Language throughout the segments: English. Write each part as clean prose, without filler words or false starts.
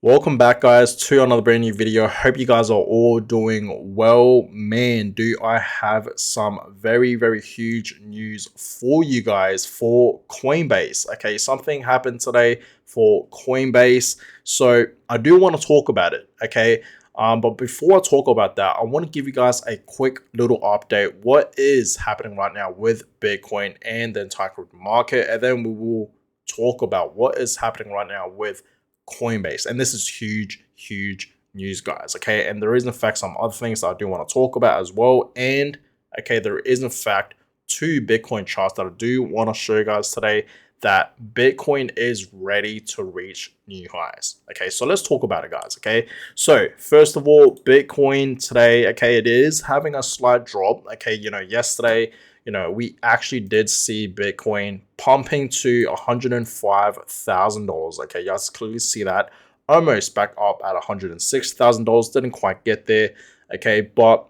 Welcome back, guys, to another brand new video. Hope you guys are all doing well. Man, do I have some very huge news for you guys for Coinbase. Okay, something happened today for Coinbase, so I do want to talk about it. Okay, but before I talk about that, I want to give you guys a quick little update. What is happening right now with Bitcoin and the entire crypto market, and then we will talk about what is happening right now with Coinbase. And this is huge news, guys. Okay, and there is in fact some other things that I do want to talk about as well. And okay, there is in fact two Bitcoin charts that I do want to show you guys today that Bitcoin is ready to reach new highs. Okay, so let's talk about it, guys. Okay, so first of all, Bitcoin today, okay, it is having a slight drop. Okay, yesterday, we actually did see Bitcoin pumping to $105,000. Okay, you guys clearly see that. Almost back up at $106,000. Didn't quite get there. Okay, but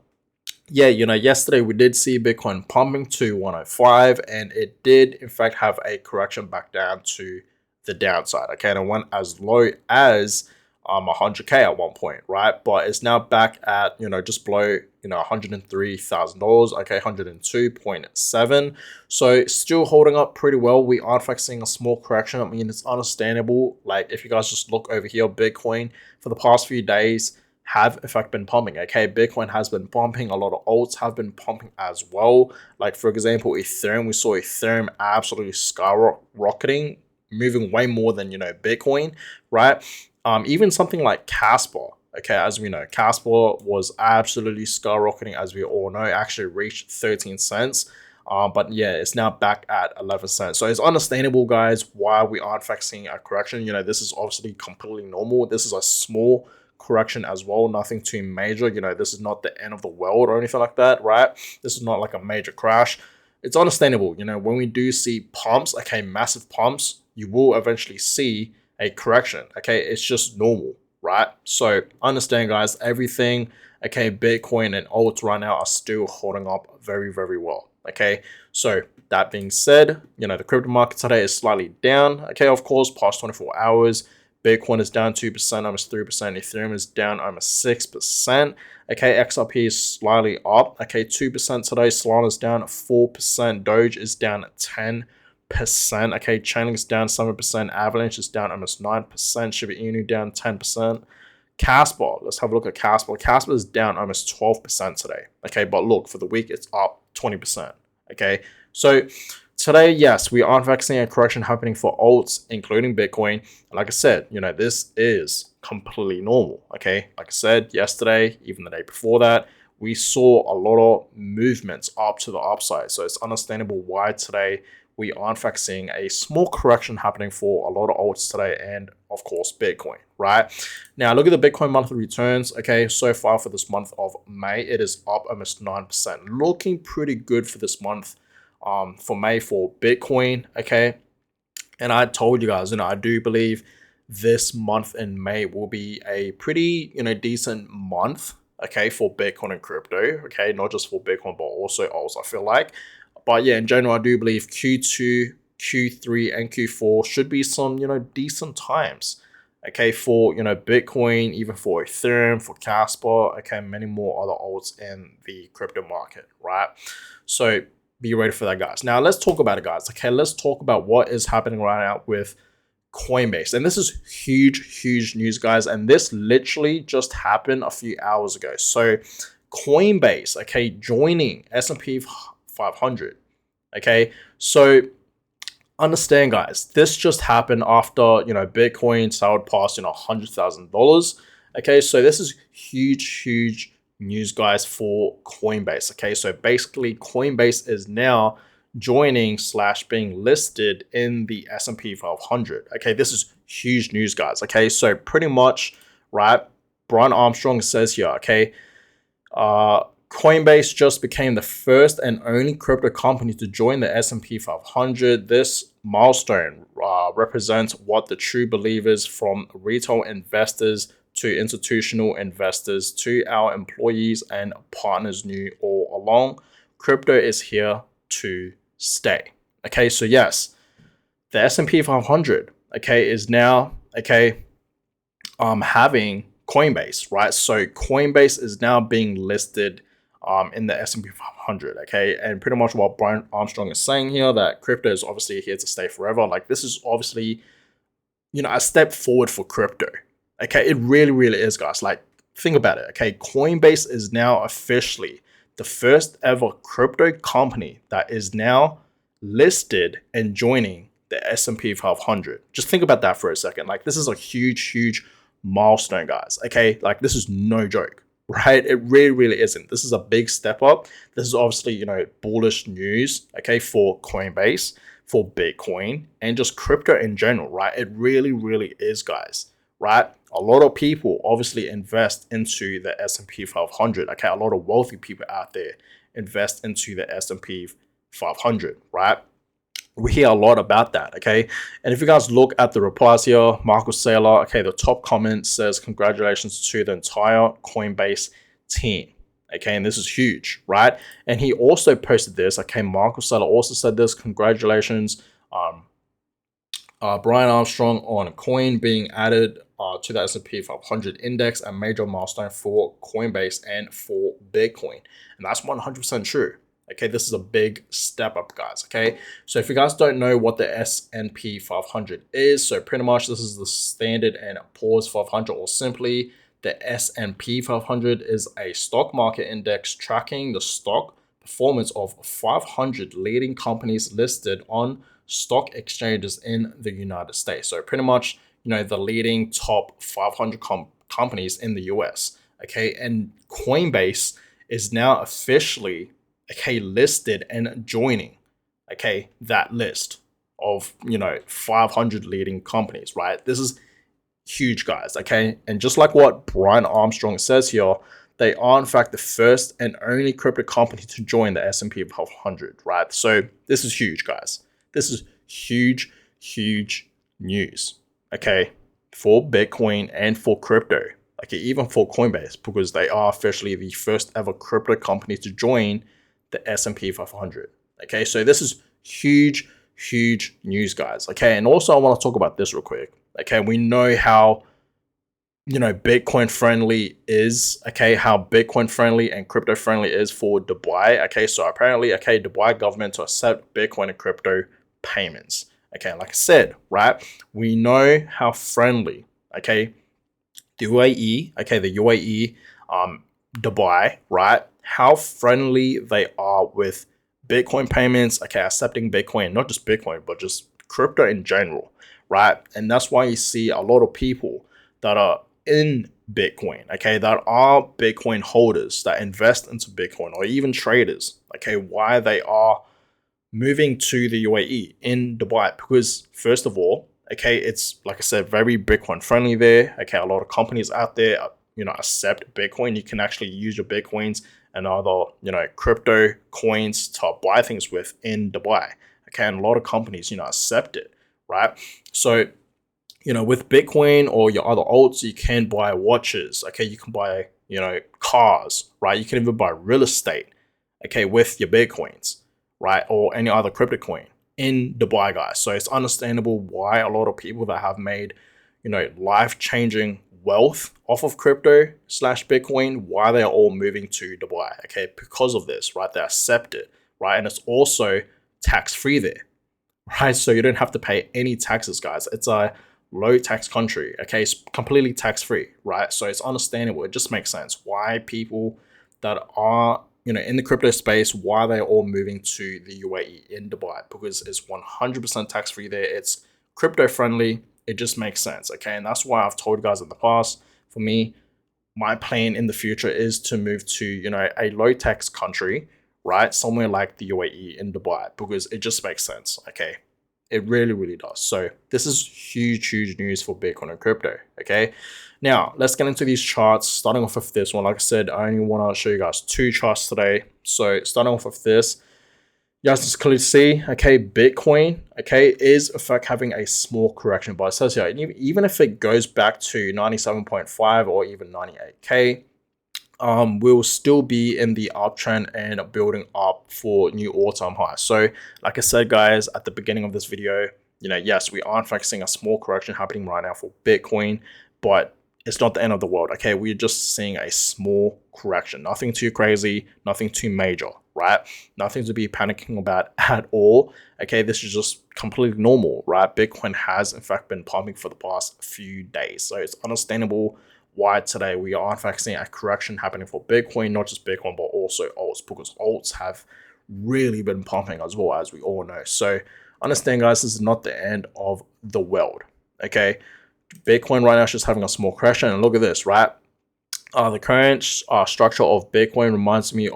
yeah, yesterday we did see Bitcoin pumping to 105, and it did in fact have a correction back down to the downside. Okay, and it went as low as 100K at one point, right? But it's now back at just below $103,000. Okay, 102.7. So still holding up pretty well. We are in fact seeing a small correction. I mean, it's understandable. Like if you guys just look over here, Bitcoin for the past few days have in fact been pumping. Okay, Bitcoin has been pumping. A lot of alts have been pumping as well. Like for example, Ethereum. We saw Ethereum absolutely skyrocketing, moving way more than Bitcoin, right? Even something like Casper. Okay, as we know, Casper was absolutely skyrocketing, as we all know. It actually reached 13 cents. But yeah, it's now back at 11 cents. So it's understandable, guys, why we are in fact seeing a correction. This is obviously completely normal. This is a small correction as well, nothing too major. This is not the end of the world or anything like that, right? This is not like a major crash. It's understandable. When we do see pumps, okay, massive pumps, you will eventually see a correction. Okay, it's just normal, right? So understand, guys, everything, okay, Bitcoin and alts right now are still holding up very well. Okay, so that being said, the crypto market today is slightly down. Okay, of course, past 24 hours, Bitcoin is down 2%, almost 3%. Ethereum is down almost 6%. Okay, XRP is slightly up. Okay, 2% today. Solana is down 4%. Doge is down 10%. Okay, Chainlink is down 7%. Avalanche is down almost 9%. Shiba Inu down 10%. Casper, let's have a look at Casper. Casper is down almost 12% today. Okay, but look, for the week, it's up 20%. Okay, so today, yes, we are in fact seeing a correction happening for alts, including Bitcoin. And like I said, this is completely normal. Okay, like I said, yesterday, even the day before that, we saw a lot of movements up to the upside. So it's understandable why today we are in fact seeing a small correction happening for a lot of alts today, and of course Bitcoin, right? Now look at the Bitcoin monthly returns. Okay, so far for this month of May, it is up almost 9%, looking pretty good for this month for May for Bitcoin. Okay, and I told you guys, I do believe this month in May will be a pretty decent month, okay, for Bitcoin and crypto. Okay, not just for Bitcoin but also alts, I feel like. But yeah, in general, I do believe Q2, Q3, and Q4 should be some, decent times, okay, for, Bitcoin, even for Ethereum, for Casper, okay, many more other alts in the crypto market, right? So be ready for that, guys. Now, let's talk about it, guys. Okay, let's talk about what is happening right now with Coinbase. And this is huge news, guys. And this literally just happened a few hours ago. So Coinbase, okay, joining S&P 500. Okay, so understand, guys, this just happened after Bitcoin sailed past $100,000. Okay, so this is huge news, guys, for Coinbase. Okay, so basically Coinbase is now joining / being listed in the S&P 500. Okay, this is huge news, guys. Okay, so pretty much, right, Brian Armstrong says here, okay, Coinbase just became the first and only crypto company to join the S&P 500. This milestone represents what the true believers, from retail investors to institutional investors to our employees and partners, knew all along. Crypto is here to stay. Okay, so yes, the S&P 500, okay, is now, okay, having Coinbase, right? So Coinbase is now being listed in the S&P 500, okay? And pretty much what Brian Armstrong is saying here, that crypto is obviously here to stay forever. Like, this is obviously, a step forward for crypto, okay? It really, really is, guys. Like, think about it, okay? Coinbase is now officially the first ever crypto company that is now listed and joining the S&P 500. Just think about that for a second. Like, this is a huge, huge milestone, guys, okay? Like, this is no joke, right? It really, really isn't. This is a big step up. This is obviously, bullish news, okay, for Coinbase, for Bitcoin, and just crypto in general, right? It really, really is, guys, right? A lot of people obviously invest into the S&P 500, okay? A lot of wealthy people out there invest into the S&P 500, right? We hear a lot about that, okay? And if you guys look at the replies here, Marco Saylor, okay, the top comment says, congratulations to the entire Coinbase team, okay? And this is huge, right? And he also posted this, okay? Marco Saylor also said this, congratulations, Brian Armstrong on coin being added to the S&P 500 index, a major milestone for Coinbase and for Bitcoin. And that's 100% true. Okay, this is a big step up, guys. Okay, so if you guys don't know what the S&P 500 is, so pretty much this is the Standard and Poor's 500, or simply the S&P 500 is a stock market index tracking the stock performance of 500 leading companies listed on stock exchanges in the United States. So pretty much, the leading top 500 companies in the US. Okay, and Coinbase is now officially, okay, listed and joining, okay, that list of 500 leading companies, right? This is huge, guys, okay? And just like what Brian Armstrong says here, they are in fact the first and only crypto company to join the S&P 500, right? So this is huge, guys. This is huge, huge news, okay, for Bitcoin and for crypto, okay, even for Coinbase, because they are officially the first ever crypto company to join the S&P 500. Okay, so this is huge, huge news, guys. Okay, and also I want to talk about this real quick. Okay, we know how Bitcoin friendly is, okay, how Bitcoin friendly and crypto friendly is for Dubai. Okay, so apparently, okay, Dubai government to accept Bitcoin and crypto payments. Okay, like I said, right, we know how friendly, okay, the UAE, okay, the UAE, Dubai, right, how friendly they are with Bitcoin payments, okay, accepting Bitcoin, not just Bitcoin, but just crypto in general, right? And that's why you see a lot of people that are in Bitcoin, okay, that are Bitcoin holders that invest into Bitcoin, or even traders, okay, why they are moving to the UAE in Dubai, because first of all, okay, it's, like I said, very Bitcoin friendly there. Okay, a lot of companies out there, accept Bitcoin. You can actually use your Bitcoins and other, crypto coins to buy things with in Dubai. Okay, and a lot of companies, accept it, right? So, with Bitcoin or your other alts, you can buy watches. Okay, you can buy, cars, right? You can even buy real estate, okay, with your Bitcoins, right? Or any other crypto coin in Dubai, guys. So it's understandable why a lot of people that have made, life-changing wealth off of crypto / Bitcoin, why they are all moving to Dubai, okay? Because of this, right? They accept it, right? And it's also tax-free there, right? So you don't have to pay any taxes, guys. It's a low tax country, okay? It's completely tax-free, right? So it's understandable. It just makes sense why people that are in the crypto space, why they're all moving to the UAE in Dubai, because it's 100% tax-free there. It's crypto friendly. It just makes sense, okay? And that's why I've told you guys in the past, for me, my plan in the future is to move to, a low tax country, right? Somewhere like the UAE in Dubai, because it just makes sense, okay? It really, really does. So this is huge, huge news for Bitcoin and crypto, okay? Now, let's get into these charts. Starting off with this one, like I said, I only want to show you guys 2 charts today. So starting off with this, you guys just clearly see, okay, Bitcoin, okay, is in fact having a small correction. But it says here, even if it goes back to 97.5 or even 98K, we'll still be in the uptrend and building up for new all-time highs. So like I said, guys, at the beginning of this video, yes, we are in fact seeing a small correction happening right now for Bitcoin, but it's not the end of the world. Okay, we're just seeing a small correction, nothing too crazy, nothing too major, right? Nothing to be panicking about at all. Okay, this is just completely normal, right? Bitcoin has in fact been pumping for the past few days, so it's understandable why today we are in fact seeing a correction happening for Bitcoin, not just Bitcoin, but also alts, because alts have really been pumping as well, as we all know. So understand, guys, this is not the end of the world. Okay, Bitcoin right now is just having a small correction, and look at this, right? The current structure of Bitcoin reminds me a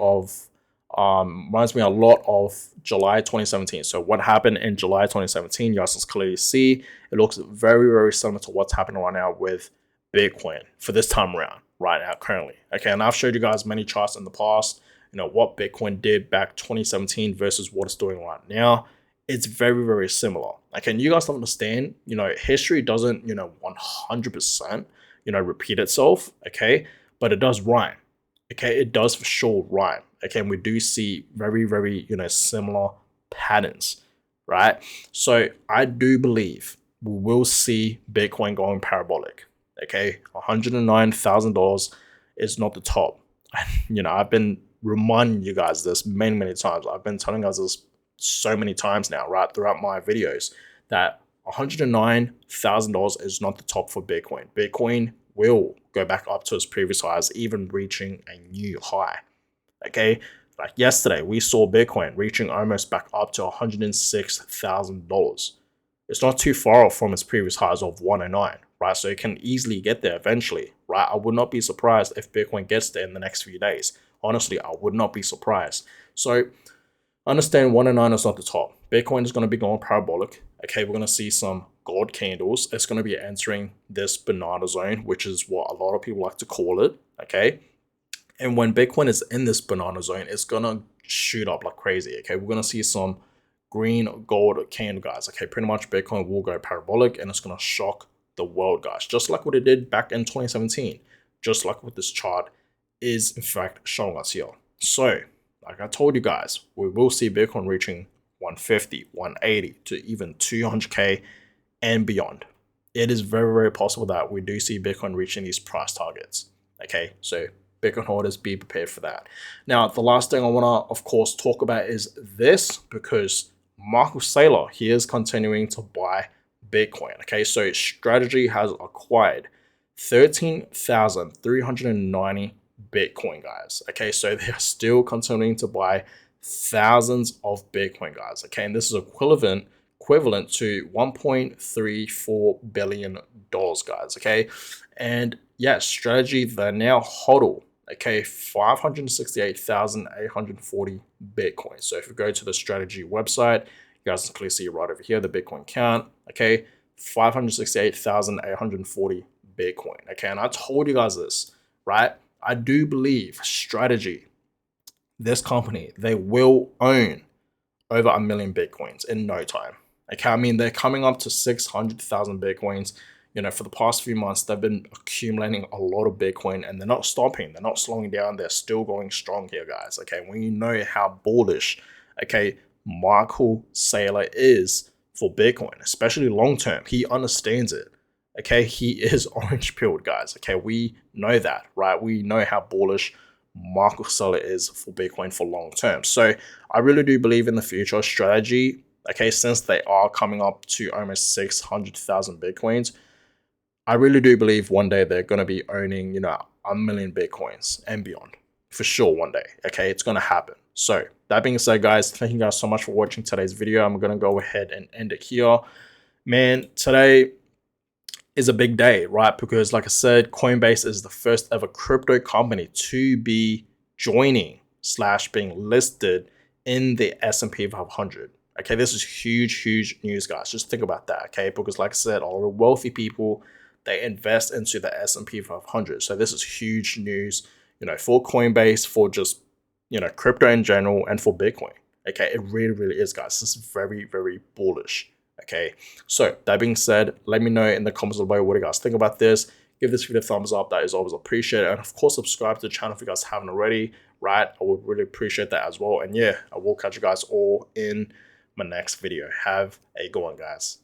lot of July 2017. So what happened in July 2017, you guys can clearly see it looks very, very similar to what's happening right now with Bitcoin for this time around, right now, currently. Okay, and I've showed you guys many charts in the past, what Bitcoin did back 2017 versus what it's doing right now. It's very, very similar. Okay, and you guys don't understand, history doesn't, 100%, repeat itself, okay? But it does rhyme, okay? It does for sure rhyme, okay? And we do see very, very, similar patterns, right? So I do believe we will see Bitcoin going parabolic, okay? $109,000 is not the top. I've been reminding you guys this many, many times. I've been telling us this so many times now, right, throughout my videos, that $109,000 is not the top for Bitcoin. Bitcoin will go back up to its previous highs, even reaching a new high. Okay, like yesterday, we saw Bitcoin reaching almost back up to $106,000. It's not too far off from its previous highs of 109, right? So it can easily get there eventually, right? I would not be surprised if Bitcoin gets there in the next few days. Honestly, I would not be surprised. So understand 109 is not the top. Bitcoin is going to be going parabolic. Okay, we're going to see some gold candles. It's going to be entering this banana zone, which is what a lot of people like to call it. Okay, and when Bitcoin is in this banana zone, it's going to shoot up like crazy. Okay, we're going to see some green gold candle, guys. Okay, pretty much Bitcoin will go parabolic, and it's going to shock the world, guys, just like what it did back in 2017, just like what this chart is in fact showing us here. So like I told you guys, we will see Bitcoin reaching 150, 180 to even 200K and beyond. It is very, very possible that we do see Bitcoin reaching these price targets. Okay, so Bitcoin holders, be prepared for that. Now, the last thing I want to, of course, talk about is this, because Michael Saylor, he is continuing to buy Bitcoin. Okay, so Strategy has acquired 13,390 Bitcoin, guys. Okay, so they're still continuing to buy thousands of Bitcoin, guys. Okay, and this is equivalent to $1.34 billion, guys. Okay, and yes, Strategy, they're now hodl, okay, 568,840 Bitcoin. So if you go to the Strategy website, you guys can clearly see right over here the Bitcoin count. Okay, 568,840 Bitcoin. Okay, and I told you guys this, right? I do believe Strategy, this company, they will own over 1 million Bitcoins in no time. Okay, I mean, they're coming up to 600,000 Bitcoins. For the past few months, they've been accumulating a lot of Bitcoin, and they're not stopping. They're not slowing down. They're still going strong here, guys. Okay, when you know how bullish, okay, Michael Saylor is for Bitcoin, especially long term, he understands it. Okay, he is orange pilled, guys. Okay, we know that, right? We know how bullish Michael Saylor is for Bitcoin for long term. So I really do believe in the future Strategy. Okay, since they are coming up to almost 600,000 Bitcoins, I really do believe one day they're going to be owning, 1 million Bitcoins and beyond. For sure, one day. Okay, it's going to happen. So that being said, guys, thank you guys so much for watching today's video. I'm going to go ahead and end it here. Man, today is a big day, right? Because like I said, Coinbase is the first ever crypto company to be joining / being listed in the S&P 500. Okay, this is huge news, guys. Just think about that, okay? Because like I said, all the wealthy people, they invest into the S&P 500. So this is huge news, for Coinbase, for just, crypto in general, and for Bitcoin. Okay, it really is, guys. This is very bullish. Okay, so that being said, let me know in the comments below what you guys think about this. Give this video a thumbs up. That is always appreciated. And of course, subscribe to the channel if you guys haven't already, right? I would really appreciate that as well. And yeah, I will catch you guys all in my next video. Have a good one, guys.